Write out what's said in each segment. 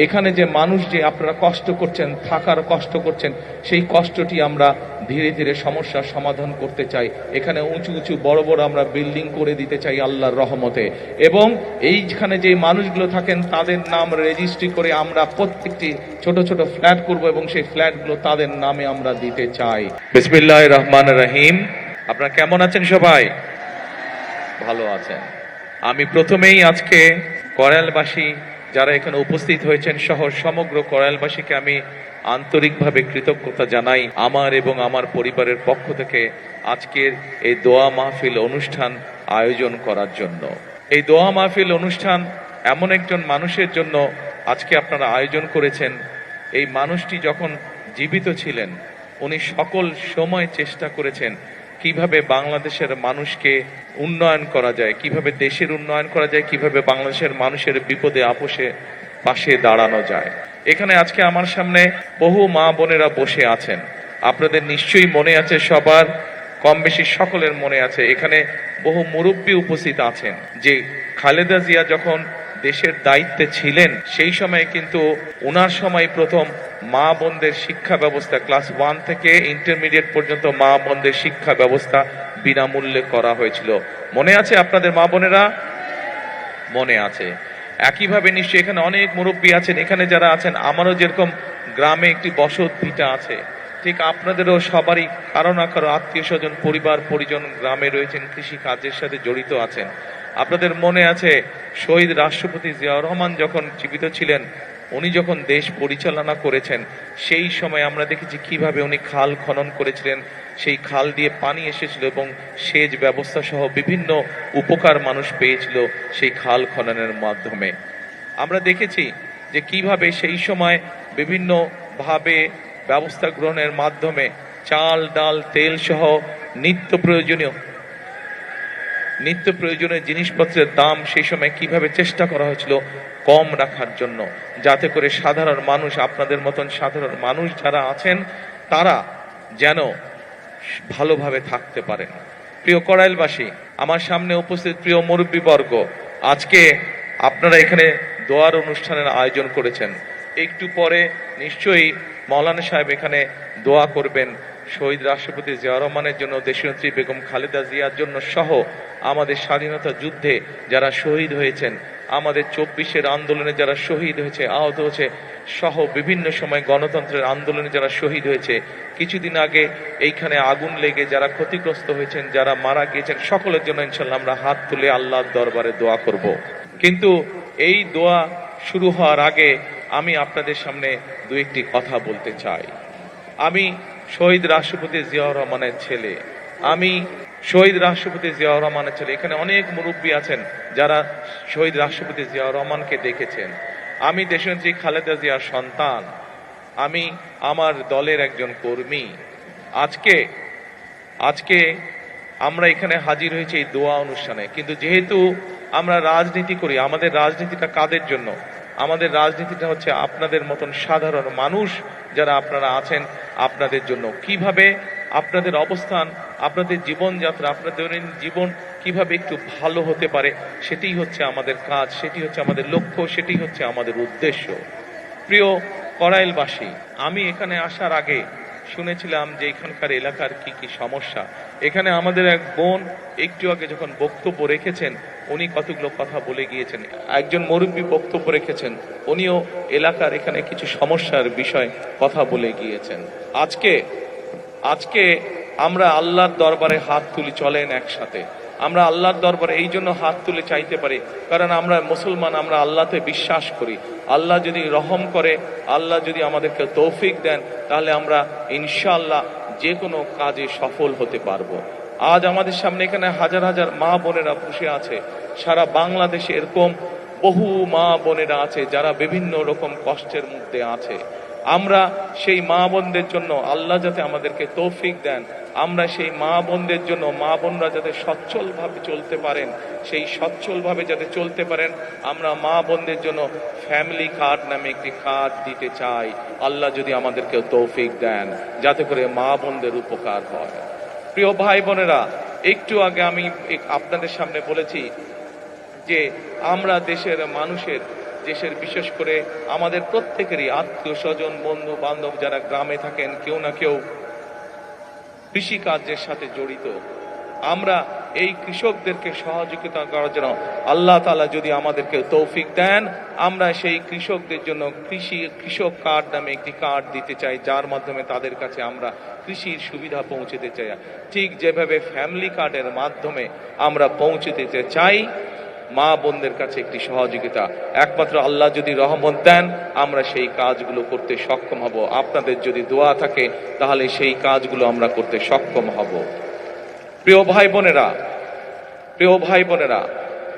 এখানে যে মানুষ যে আপনারা কষ্ট করছেন, থাকার কষ্ট করছেন, সেই কষ্টটি আমরা ধীরে ধীরে সমস্যার সমাধান করতে চাই। এখানে উঁচু উঁচু বড় বড় আমরা বিল্ডিং করে দিতে চাই আল্লাহর রহমতে, এবং এইখানে যে মানুষগুলো থাকেন তাদের নাম রেজিস্ট্রি করে আমরা প্রত্যেকটি ছোট ছোট ফ্ল্যাট করব এবং সেই ফ্ল্যাটগুলো তাদের নামে আমরা দিতে চাই। বিসমিল্লাহির রহমানির রহিম। আপনারা কেমন আছেন? সবাই ভালো আছেন? আমি প্রথমেই আজকে করাইলবাসী যারা এখানে উপস্থিত হয়েছেন সহ সমগ্র করাইলবাসীকে আমি আন্তরিকভাবে কৃতজ্ঞতা জানাই আমার এবং আমার পরিবারের পক্ষ থেকে আজকের এই দোয়া মাহফিল অনুষ্ঠান আয়োজন করার জন্য। এই দোয়া মাহফিল অনুষ্ঠান এমন একজন মানুষের জন্য আজকে আপনারা আয়োজন করেছেন। এই মানুষটি যখন জীবিত ছিলেন উনি সকল সময় চেষ্টা করেছেন কিভাবে বাংলাদেশের মানুষকে উন্নয়ন করা যায়, কিভাবে দেশের উন্নয়ন করা যায়, কিভাবে বাংলাদেশের মানুষের বিপদে আপোষে পাশে দাঁড়ানো যায়। এখানে আজকে আমার সামনে বহু মা বোনেরা বসে আছেন। আপনাদের নিশ্চয়ই মনে আছে, সবার কম বেশি সকলের মনে আছে, এখানে বহু মুরব্বী উপস্থিত আছেন যে খালেদা জিয়া যখন দেশের দায়িত্বে ছিলেন সেই সময় কিন্তু ওনার সময় প্রথম মা বোনদের শিক্ষা ব্যবস্থা ক্লাস 1 থেকে ইন্টারমিডিয়েট পর্যন্ত মা বোনদের শিক্ষা ব্যবস্থা বিনামূল্যে করা হয়েছিল। মনে আছে আপনাদের মা বোনেরা? মনে আছে। একইভাবে নিশ্চয়ই এখানে অনেক মুরব্বী আছেন, এখানে যারা আছেন আমারও যেরকম গ্রামে একটি বসত ভিটা আছে, ঠিক আপনাদেরও সবারই কারো না কারো আত্মীয় স্বজন পরিবার পরিজন গ্রামে রয়েছেন, কৃষি কাজের সাথে জড়িত আছেন। আপনাদের মনে আছে শহীদ রাষ্ট্রপতি জিয়াউর রহমান যখন জীবিত ছিলেন, উনি যখন দেশ পরিচালনা করেছেন সেই সময় আমরা দেখেছি কিভাবে উনি খাল খনন করেছিলেন, সেই খাল দিয়ে পানি এসেছিল এবং সেচ ব্যবস্থা সহ বিভিন্ন উপকার মানুষ পেয়েছিল সেই খাল খননের মাধ্যমে। আমরা দেখেছি যে কিভাবে সেই সময় বিভিন্ন ভাবে ব্যবস্থা গ্রহণের মাধ্যমে চাল ডাল তেল সহ নিত্য প্রয়োজনীয় জিনিসপত্রের দাম সেই সময় কিভাবে চেষ্টা করা হয়েছিল কম রাখার জন্য, যাতে করে সাধারণ মানুষ, আপনাদের মতন সাধারণ মানুষ যারা আছেন তারা যেন ভালোভাবে থাকতে পারেন। প্রিয় করাইলবাসী, আমার সামনে উপস্থিত প্রিয় মুরব্বীবর্গ, আজকে আপনারা এখানে দোয়ার অনুষ্ঠানের আয়োজন করেছেন। একটু পরে নিশ্চয়ই মৌলানা সাহেব এখানে দোয়া করবেন শহীদ রাষ্ট্রপতি জিয়াউর রহমানের জন্য, দেশনেত্রী বেগম খালেদা জিয়ার জন্য সহ আমাদের স্বাধীনতা যুদ্ধে যারা শহীদ হয়েছেন, আমাদের 24-এর আন্দোলনে যারা শহীদ হয়েছে, আহত হয়েছে সহ বিভিন্ন সময় গণতন্ত্রের আন্দোলনে যারা শহীদ হয়েছে, কিছুদিন আগে এইখানে আগুন লেগে যারা ক্ষতিগ্রস্ত হয়েছেন, যারা মারা গিয়েছেন, সকলের জন্য ইনশাল্লাহ আমরা হাত তুলে আল্লাহর দরবারে দোয়া করব। কিন্তু এই দোয়া শুরু হওয়ার আগে আমি আপনাদের সামনে দু একটি কথা বলতে চাই। আমি শহীদ রাষ্ট্রপতি জিয়াউর রহমানের ছেলে, এখানে অনেক মুরব্বী আছেন যারা শহীদ রাষ্ট্রপতি জিয়াউর রহমানকে দেখেছেন। আমি দেশনেত্রী খালেদা জিয়ার সন্তান, আমি আমার দলের একজন কর্মী। আজকে আমরা এখানে হাজির হয়েছি এই দোয়া অনুষ্ঠানে, কিন্তু যেহেতু আমরা রাজনীতি করি, আমাদের রাজনীতিটা কাদের জন্য? আমাদের রাজনীতিটা হচ্ছে আপনাদের মতন সাধারণ মানুষ যারা আপনারা আছেন, আপনাদের জন্য। কিভাবে আপনাদের অবস্থান, আপনাদের জীবনযাত্রা, আপনাদের দৈনন্দিন জীবন কিভাবে একটু ভালো হতে পারে, সেটাই হচ্ছে আমাদের কাজ, সেটি হচ্ছে আমাদের লক্ষ্য, সেটি হচ্ছে আমাদের উদ্দেশ্য। প্রিয় করাইলবাসী, আমি এখানে আসার আগে শুনেছিলাম যে এখানকার এলাকার কি কি সমস্যা। এখানে আমাদের এক বোন একটু আগে যখন বক্তব্য রেখেছেন উনি কতগুলো কথা বলে গিয়েছেন। একজন মুরব্বী বক্তব্য রেখেছেন, উনিও এলাকার এখানে কিছু সমস্যার বিষয় কথা বলে গিয়েছেন। আজকে আমরা আল্লাহর দরবারে হাত তুলি, চলেন একসাথে আমরা আল্লাহর দরবারে এই জন্য হাত তুলে চাইতে পারি কারণ আমরা মুসলমান, আমরা আল্লাহতে বিশ্বাস করি। আল্লাহ যদি রহম করে, আল্লাহ যদি আমাদেরকে তৌফিক দেন, তাহলে আমরা ইনশাআল্লাহ যে কোনো কাজে সফল হতে পারবো। আজ আমাদের সামনে এখানে হাজার হাজার মা বোনেরা বসে আছে, সারা বাংলাদেশে এরকম বহু মা বোনেরা আছে যারা বিভিন্ন রকম কষ্টের মধ্যে আছে। আমরা সেই মা বোনদের জন্য আল্লাহ যাতে আমাদেরকে তৌফিক দেন, আমরা সেই মা বোনদের জন্য, মা বোনরা যাতে সচ্ছলভাবে চলতে পারেন, সেই সচ্ছলভাবে যাতে চলতে পারেন, আমরা মা বোনদের জন্য ফ্যামিলি কার্ড নামে একটি কার্ড দিতে চাই। আল্লাহ যদি আমাদেরকে তৌফিক দেন যাতে করে মা বোনদের উপকার হয়। প্রিয় ভাই বোনেরা, একটু আগে আমি আপনাদের সামনে বলেছি যে আমরা দেশের মানুষের দেশের বিশেষ করে আমাদের প্রত্যেকেরই আত্মীয় স্বজন বন্ধু বান্ধব যারা গ্রামে থাকেন কেউ না কেউ কৃষিকার্যের সাথে জড়িত। আমরা এই কৃষকদেরকে সহযোগিতা করার জন্য আল্লাহ তাআলা যদি আমাদেরকে তৌফিক দেন, আমরা সেই কৃষকদের জন্য কৃষক কার্ড নামে একটি কার্ড দিতে চাই, যার মাধ্যমে তাদের কাছে আমরা কৃষির সুবিধা পৌঁছে চাই। ঠিক যেভাবে ফ্যামিলি কার্ডের মাধ্যমে আমরা পৌঁছে দিতে চাই মা বোনদের কাছে একটি সহযোগিতা, একমাত্র আল্লাহ যদি রহমত দেন আমরা সেই কাজগুলো করতে সক্ষম হব। আপনাদের যদি দোয়া থাকে তাহলে সেই কাজগুলো আমরা করতে সক্ষম হব। প্রিয় ভাই বোনেরা,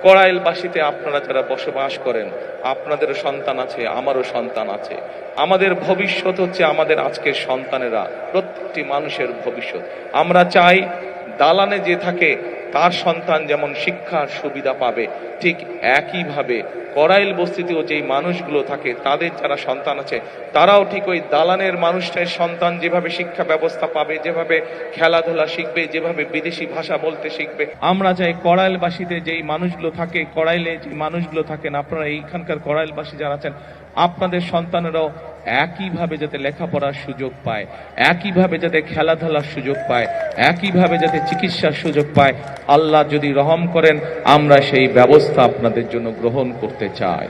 কড়াইলবাসীতে আপনারা যারা বসবাস করেন, আপনাদেরও সন্তান আছে, আমারও সন্তান আছে। আমাদের ভবিষ্যৎ হচ্ছে আমাদের আজকের সন্তানেরা, প্রত্যেকটি মানুষের ভবিষ্যৎ। আমরা চাই দালানে যে থাকে তার সন্তান যেমন শিক্ষার সুবিধা পাবে, ঠিক একইভাবে কড়াইল বস্তিতেও যেই মানুষগুলো থাকে তাদের যারা সন্তান আছে তারাও ঠিক ওই দালানের মানুষটার সন্তান যেভাবে শিক্ষা ব্যবস্থা পাবে, যেভাবে খেলাধুলা শিখবে, যেভাবে বিদেশি ভাষা বলতে শিখবে। আমরা চাই কড়াইলবাসীতে যেই মানুষগুলো থাকে, কড়াইলে যে মানুষগুলো থাকেন, আপনারা এইখানকার কড়াইলবাসী যারা আছেন আপনাদের সন্তানেরাও একইভাবে যাতে লেখাপড়ার সুযোগ পায়, একইভাবে যাতে খেলাধুলার সুযোগ পায়, একইভাবে যাতে চিকিৎসার সুযোগ পায়। আল্লাহ যদি রহম করেন আমরা সেই ব্যবস্থা আপনাদের জন্য গ্রহণ করতে চাই।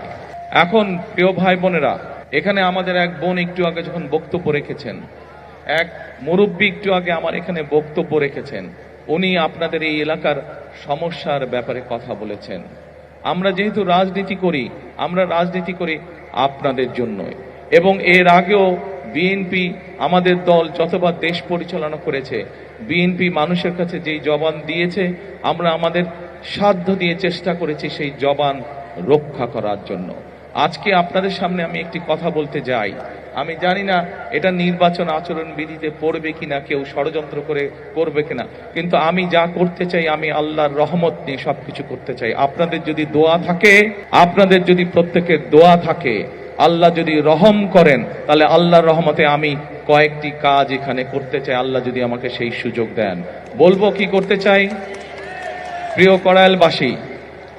এখন প্রিয় ভাই বোনেরা, এখানে আমাদের এক বোন একটু আগে যখন বক্তব্য রেখেছেন, এক মুরব্বী একটু আগে আমার এখানে বক্তব্য রেখেছেন, উনি আপনাদের এই এলাকার সমস্যার ব্যাপারে কথা বলেছেন। আমরা যেহেতু রাজনীতি করি, আমরা রাজনীতি করি আপনাদের জন্যই, এবং এর আগেও বিএনপি আমাদের দল যতবার দেশ পরিচালনা করেছে, বিএনপি মানুষের কাছে যেই জবান দিয়েছে আমরা আমাদের সাধ্য দিয়ে চেষ্টা করেছি সেই জবান রক্ষা করার জন্য। আজকে আপনাদের সামনে আমি একটি কথা বলতে যাই, আমি জানি না এটা নির্বাচন আচরণ বিধিতে পড়বে কিনা, কেউ ষড়যন্ত্র করে করবে কিনা, কিন্তু আমি যা করতে চাই আমি আল্লাহর রহমত নিয়ে সবকিছু করতে চাই। আপনাদের যদি দোয়া থাকে, আপনাদের যদি প্রত্যেকের দোয়া থাকে, আল্লাহ যদি রহম করেন তাহলে আল্লাহর রহমতে আমি কয়েকটি কাজ এখানে করতে চাই, আল্লাহ যদি আমাকে সেই সুযোগ দেন। বলবো কি করতে চাই? প্রিয় কড়াইলবাসী,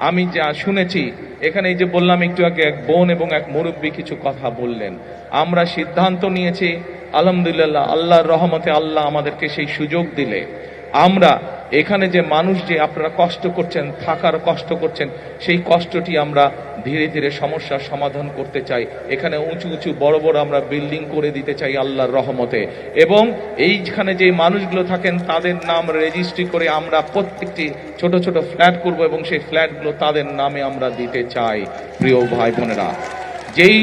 আমি যা শুনেছি এখানে, এই যে বললাম একটু আগে এক বোন এবং এক মুরব্বী কিছু কথা বললেন, আমরা সিদ্ধান্ত নিয়েছি আলহামদুলিল্লাহ, আল্লাহর রহমতে আল্লাহ আমাদেরকে সেই সুযোগ দিলে আমরা এখানে যে মানুষ যে আপনারা কষ্ট করছেন, থাকার কষ্ট করছেন, সেই কষ্টটি আমরা ধীরে ধীরে সমস্যার সমাধান করতে চাই। এখানে উঁচু উঁচু বড় বড় আমরা বিল্ডিং করে দিতে চাই আল্লাহর রহমতে, এবং এইখানে যে মানুষগুলো থাকেন তাদের নাম রেজিস্ট্রি করে আমরা প্রত্যেকটি ছোট ছোট ফ্ল্যাট করব এবং সেই ফ্ল্যাটগুলো তাদের নামে আমরা দিতে চাই। প্রিয় ভাই বোনেরা, যেই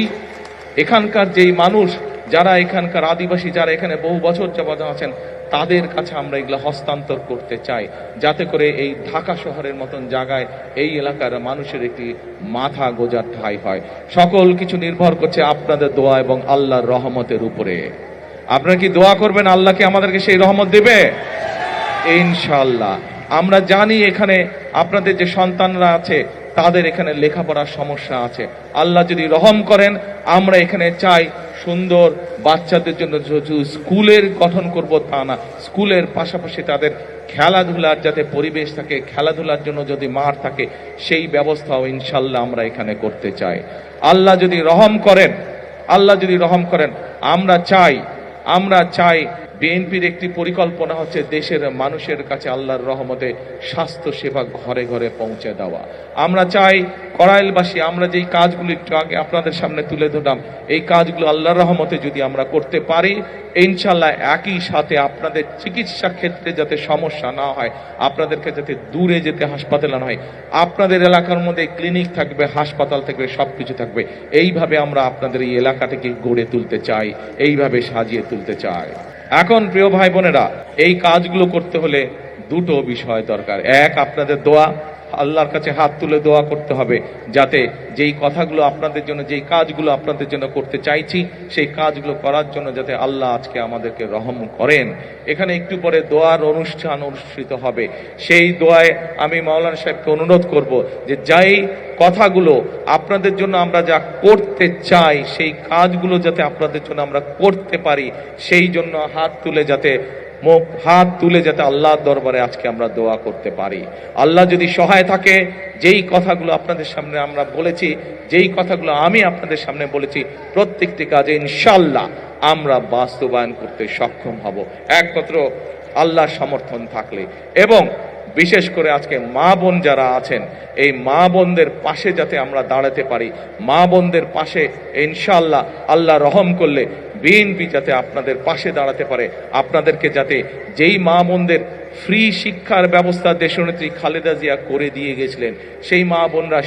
এখানকার যেই মানুষ যারা এখানকার আদিবাসী, যারা এখানে বহু বছর যাবত আছেন, তাদের কাছে আমরা এগুলো হস্তান্তর করতে চাই, যাতে করে এই ঢাকা শহরের মতন জায়গায় এই এলাকার মানুষের একটি মাথা গোজার ঠাঁই হয়। সকল কিছু নির্ভর করছে আপনাদের দোয়া এবং আল্লাহর রহমতের উপরে। আপনারা কি দোয়া করবেন আল্লাহকে আমাদেরকে সেই রহমত দেবে? ইনশাআল্লাহ। আমরা জানি এখানে আপনাদের যে সন্তানরা আছে তাদের এখানে লেখাপড়ার সমস্যা আছে, আল্লাহ যদি রহম করেন আমরা এখানে চাই সুন্দর বাচ্চাদের জন্য স্কুলের গঠন করব তা না, স্কুলের পাশাপাশি তাদের খেলাধুলার যাতে পরিবেশ থাকে, খেলাধুলার জন্য যদি মাঠ থাকে, সেই ব্যবস্থাও ইনশাল্লাহ আমরা এখানে করতে চাই। আল্লাহ যদি রহম করেন আমরা চাই বিএনপির একটি পরিকল্পনা হচ্ছে দেশের মানুষের কাছে আল্লাহর রহমতে স্বাস্থ্য সেবা ঘরে ঘরে পৌঁছে দেওয়া। আমরা চাই কড়াইলবাসী, আমরা যেই কাজগুলো একটু আগে আপনাদের সামনে তুলে ধরলাম, এই কাজগুলো আল্লাহর রহমতে যদি আমরা করতে পারি, ইনশাল্লাহ একই সাথে আপনাদের চিকিৎসা ক্ষেত্রে যাতে সমস্যা না হয়, আপনাদেরকে যাতে দূরে যেতে হাসপাতালে না হয়, আপনাদের এলাকার মধ্যে ক্লিনিক থাকবে, হাসপাতাল থাকবে, সবকিছু থাকবে। এইভাবে আমরা আপনাদের এই এলাকাটাকে গড়ে তুলতে চাই, এইভাবে সাজিয়ে তুলতে চাই। এখন প্রিয় ভাই বোনেরা, এই কাজগুলো করতে হলে দুটো বিষয় দরকার। এক, আপনাদের দোয়া, আল্লাহর কাছে হাত তুলে দোয়া করতে হবে যাতে যেই কথাগুলো আপনাদের জন্য, যেই কাজগুলো আপনাদের জন্য করতে চাইছি, সেই কাজগুলো করার জন্য যাতে আল্লাহ আজকে আমাদেরকে রহম করেন। এখানে একটু পরে দোয়ার অনুষ্ঠান অনুষ্ঠিত হবে, সেই দোয়ায় আমি মাওলানা সাহেবকে অনুরোধ করব যে যেই কথাগুলো আপনাদের জন্য আমরা যা করতে চাই, সেই কাজগুলো যাতে আপনাদের জন্য আমরা করতে পারি, সেই জন্য হাত তুলে যাতে মুখ হাত তুলে যাতে আল্লাহর দরবারে আজকে আমরা দোয়া করতে পারি। আল্লাহ যদি সহায় থাকে, যেই কথাগুলো আপনাদের সামনে আমরা বলেছি, যেই কথাগুলো আমি আপনাদের সামনে বলেছি, প্রত্যেকটি কাজে ইনশাআল্লাহ আমরা বাস্তবায়ন করতে সক্ষম হব একমাত্র আল্লাহর সমর্থন থাকলে। এবং বিশেষ করে আজকে মা বোন যারা আছেন, এই মা বোনদের পাশে যাতে আমরা দাঁড়াতে পারি, মা বোনদের পাশে ইনশাআল্লাহ আল্লাহ রহম করলে বিএনপি যাতে আপনাদের পাশে দাঁড়াতে পারে, আপনাদেরকে যাতে যেই মা বোনদের ফ্রি শিক্ষার ব্যবস্থা দেশনেত্রী খালেদা জিয়া করে দিয়ে গেছিলেন, সেই মা বোনরা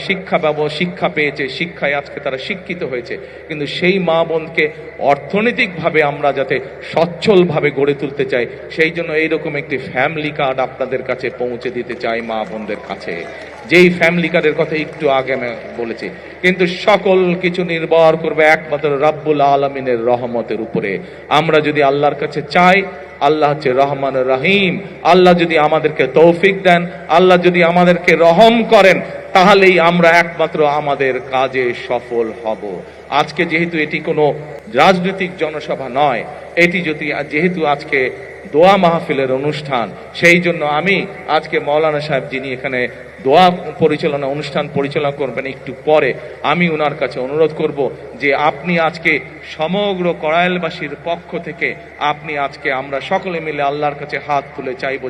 শিক্ষা পেয়েছে, শিক্ষায় আজকে তারা শিক্ষিত হয়েছে, কিন্তু সেই মা বোনকে অর্থনৈতিকভাবে আমরা যাতে সচ্ছলভাবে গড়ে তুলতে চাই, সেই জন্য এইরকম একটি ফ্যামিলি কার্ড আপনাদের কাছে পৌঁছে দিতে চাই মা বোনদের কাছে, যেই ফ্যামিলি কার্ডের কথা একটু আগে আমি বলেছি। কিন্তু সকল কিছু নির্ভর করবে একমাত্র রাব্বুল আলামিনের রহমতের উপরে। আমরা যদি আল্লাহর কাছে চাই, আল্লাহ হচ্ছে রহমান রহিম, আল্লাহ যদি আমাদেরকে তৌফিক দেন, আল্লাহ যদি আমাদেরকে রহম করেন, তাহলেই আমরা একমাত্র আমাদের কাজে সফল হব। আজকে যেহেতু এটি কোনো রাজনৈতিক জনসভা নয়, এটি যেহেতু আজকে দোয়া মাহফিলের অনুষ্ঠান, সেই জন্য আমি আজকে মৌলানা সাহেব যিনি এখানে দোয়া অনুষ্ঠান পরিচালনা করবেন একটু পরে, আমি ওনার কাছে অনুরোধ করব যে আপনি আজকে সমগ্র কড়াইলবাসীর পক্ষ থেকে আপনি আজকে আমরা সকলে মিলে আল্লাহর কাছে হাত তুলে চাইব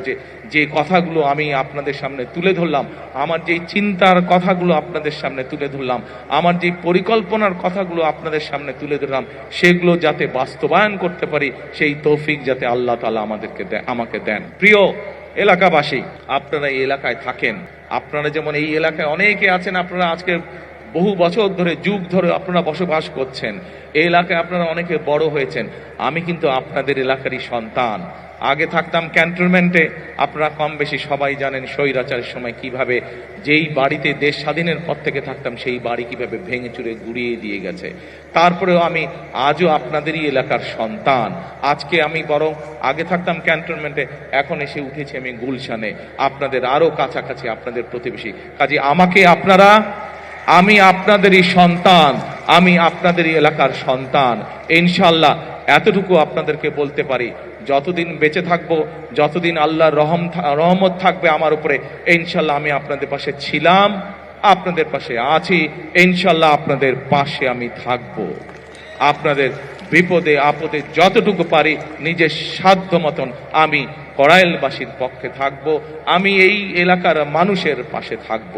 যে কথাগুলো আমি আপনাদের সামনে তুলে ধরলাম, আমার যেই চিন্তার কথাগুলো আপনাদের সামনে তুলে ধরলাম, আমার যে পরিকল্পনার কথাগুলো আপনাদের সামনে তুলে ধরলাম, সেগুলো যাতে বাস্তবায়ন করতে পারি, সেই তৌফিক যাতে আল্লাহ তাআলা আমাকে দেন। প্রিয় এলাকাবাসী, আপনারা এই এলাকায় থাকেন, আপনারা যেমন এই এলাকায় অনেকে আছেন, আপনারা আজকে বহু বছর ধরে যুগ ধরে আপনারা বসবাস করছেন, এই এলাকায় আপনারা অনেকে বড় হয়েছেন। আমি কিন্তু আপনাদের এলাকারই সন্তান। আগে থাকতাম ক্যান্টনমেন্টে, আপনারা কম বেশি সবাই জানেন স্বৈরাচারের সময় কিভাবে যেই বাড়িতে দেশ স্বাধীনের পর থেকে থাকতাম, সেই বাড়ি কিভাবে ভেঙে চুরে গুড়িয়ে দিয়ে গেছে। তারপরেও আমি আজও আপনাদেরই এলাকার সন্তান। আজকে আমি বরং আগে থাকতাম ক্যান্টনমেন্টে, এখন এসে উঠেছি আমি গুলশানে, আপনাদের আরো কাছাকাছি, আপনাদের প্রতিবেশী। কাজে আমি আপনাদেরই সন্তান, আমি আপনাদেরই এলাকার সন্তান। ইনশাআল্লাহ এতটুকু আপনাদেরকে বলতে পারি, যতদিন বেঁচে থাকবো, যতদিন আল্লাহর রহমত থাকবে আমার উপরে, ইনশাআল্লাহ আমি আপনাদের পাশে ছিলাম, আপনাদের পাশে আছি, ইনশাআল্লাহ আপনাদের পাশে আমি থাকব। আপনাদের বিপদে আপদে যতটুকু পারি নিজের সাধ্য মতন আমি কড়াইলবাসীর পক্ষে থাকব, আমি এই এলাকার মানুষের পাশে থাকব।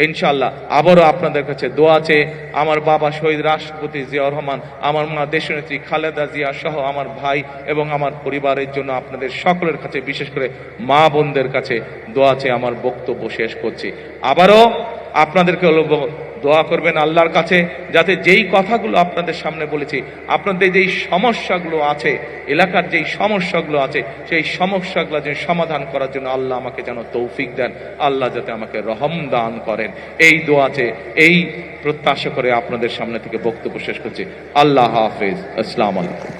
ইনশাআল্লাহ আবারও আপনাদের কাছে দোয়া চেয়ে আমার বাবা শহীদ রাষ্ট্রপতি জিয়াউর রহমান, আমার মা দেশনেত্রী খালেদা জিয়া সহ আমার ভাই এবং আমার পরিবারের জন্য আপনাদের সকলের কাছে, বিশেষ করে মা বোনদের কাছে দোয়া চেয়ে আমার বক্তব্য শেষ করছি। আবারও আপনাদেরকে দোয়া করবেন আল্লাহর কাছে, যাতে যেই কথাগুলো আপনাদের সামনে বলেছি, আপনাদের যেই সমস্যাগুলো আছে, এলাকার যেই সমস্যাগুলো আছে, সেই সমস্যাগুলো যে সমাধান করার জন্য আল্লাহ আমাকে যেন তৌফিক দেন, আল্লাহ যাতে আমাকে রহম দান করেন, এই দোয়াতে এই প্রত্যাশা করে আপনাদের সামনে থেকে বক্তব্য শেষ করছি। আল্লাহ হাফেজ, আসসালামু আলাইকুম।